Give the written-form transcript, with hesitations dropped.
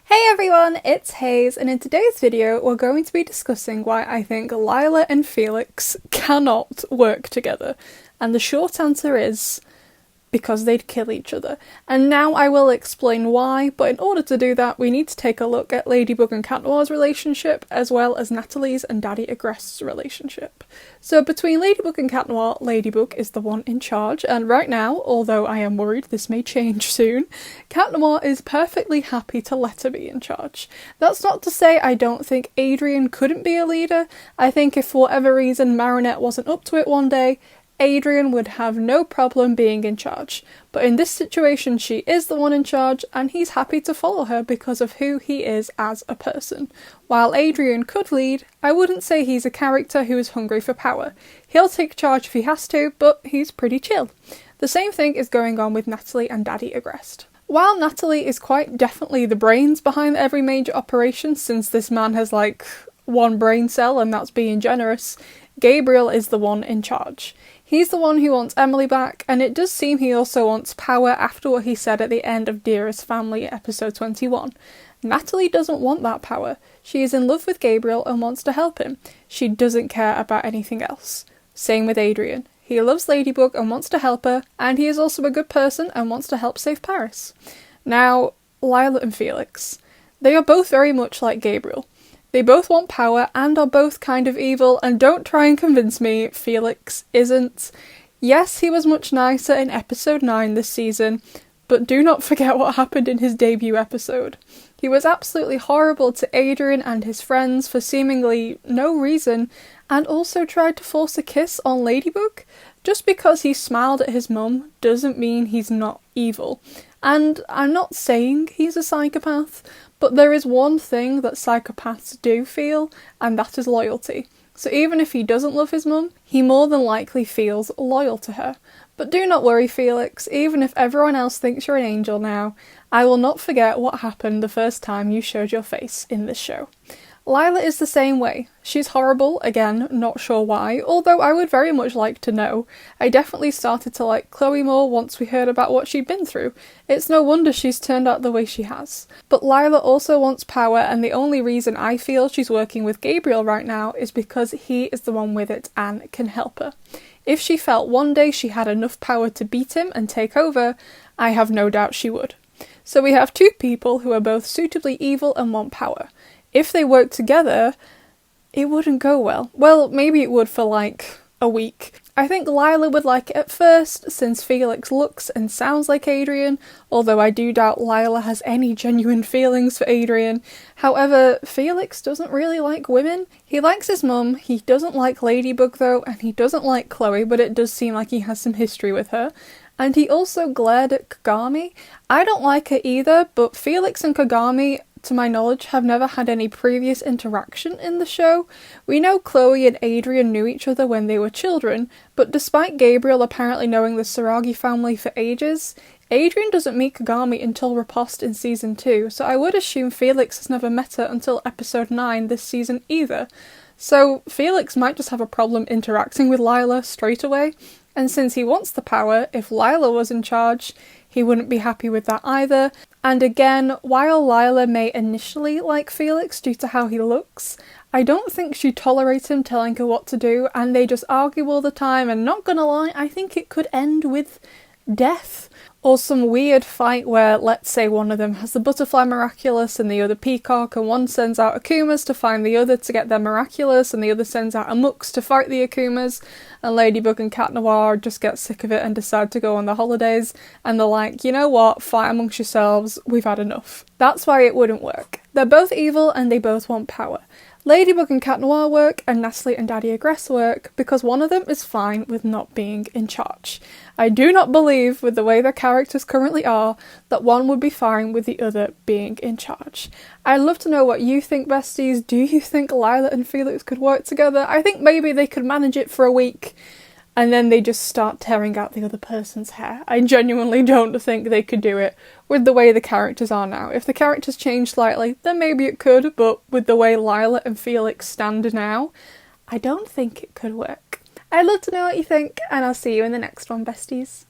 Hey everyone, it's Hayes, and in today's video we're going to be discussing why I think Lila and Felix cannot work together. And the short answer is because they'd kill each other. And now I will explain why, but in order to do that we need to take a look at Ladybug and Cat Noir's relationship, as well as Natalie's and Daddy Agrest's relationship. So between Ladybug and Cat Noir, Ladybug is the one in charge, and right now, although I am worried this may change soon, Cat Noir is perfectly happy to let her be in charge. That's not to say I don't think Adrien couldn't be a leader. I think if for whatever reason Marinette wasn't up to it one day, Adrien would have no problem being in charge, but in this situation she is the one in charge and he's happy to follow her because of who he is as a person. While Adrien could lead, I wouldn't say he's a character who is hungry for power. He'll take charge if he has to, but he's pretty chill. The same thing is going on with Natalie and Daddy Agrest. While Natalie is quite definitely the brains behind every major operation, since this man has like one brain cell and that's being generous, Gabriel is the one in charge. He's the one who wants Emily back, and it does seem he also wants power after what he said at the end of Dearest Family episode 21. Natalie doesn't want that power. She is in love with Gabriel and wants to help him. She doesn't care about anything else. Same with Adrien. He loves Ladybug and wants to help her, and he is also a good person and wants to help save Paris. Now, Lila and Felix. They are both very much like Gabriel. They both want power and are both kind of evil, and don't try and convince me Felix isn't. Yes, he was much nicer in episode 9 this season, but do not forget what happened in his debut episode. He was absolutely horrible to Adrien and his friends for seemingly no reason, and also tried to force a kiss on Ladybug. Just because he smiled at his mum doesn't mean he's not evil. And I'm not saying he's a psychopath, but there is one thing that psychopaths do feel, and that is loyalty. So even if he doesn't love his mum, he more than likely feels loyal to her. But do not worry, Felix, even if everyone else thinks you're an angel now, I will not forget what happened the first time you showed your face in this show. Lila is the same way. She's horrible, again, not sure why, although I would very much like to know. I definitely started to like Chloe more once we heard about what she'd been through. It's no wonder she's turned out the way she has. But Lila also wants power, and the only reason I feel she's working with Gabriel right now is because he is the one with it and can help her. If she felt one day she had enough power to beat him and take over, I have no doubt she would. So we have two people who are both suitably evil and want power. If they worked together, it wouldn't go well. Well, maybe it would for like a week. I think Lila would like it at first, since Felix looks and sounds like Adrien, although I do doubt Lila has any genuine feelings for Adrien. However, Felix doesn't really like women. He likes his mum, he doesn't like Ladybug though, and he doesn't like Chloe, but it does seem like he has some history with her. And he also glared at Kagami. I don't like her either, but Felix and Kagami, to my knowledge, have never had any previous interaction in the show. We know Chloe and Adrien knew each other when they were children, but despite Gabriel apparently knowing the Saragi family for ages, Adrien doesn't meet Kagami until Riposte in season 2, so I would assume Felix has never met her until episode 9 this season either. So Felix might just have a problem interacting with Lila straight away, and since he wants the power, if Lila was in charge, he wouldn't be happy with that either. And again, while Lila may initially like Felix due to how he looks, I don't think she'd tolerate him telling her what to do, and they just argue all the time, and not gonna lie, I think it could end with death. Or some weird fight where, let's say one of them has the butterfly Miraculous and the other peacock, and one sends out Akumas to find the other to get their Miraculous, and the other sends out a Mux to fight the Akumas, and Ladybug and Cat Noir just get sick of it and decide to go on the holidays, and they're like, you know what, fight amongst yourselves, we've had enough. That's why it wouldn't work. They're both evil and they both want power. Ladybug and Cat Noir work, and Natalie and Daddy Agrest work, because one of them is fine with not being in charge. I do not believe, with the way their characters currently are, that one would be fine with the other being in charge. I'd love to know what you think, besties. Do you think Lila and Felix could work together? I think maybe they could manage it for a week, and then they just start tearing out the other person's hair. I genuinely don't think they could do it with the way the characters are now. If the characters change slightly, then maybe it could, but with the way Lila and Felix stand now, I don't think it could work. I'd love to know what you think, and I'll see you in the next one, besties.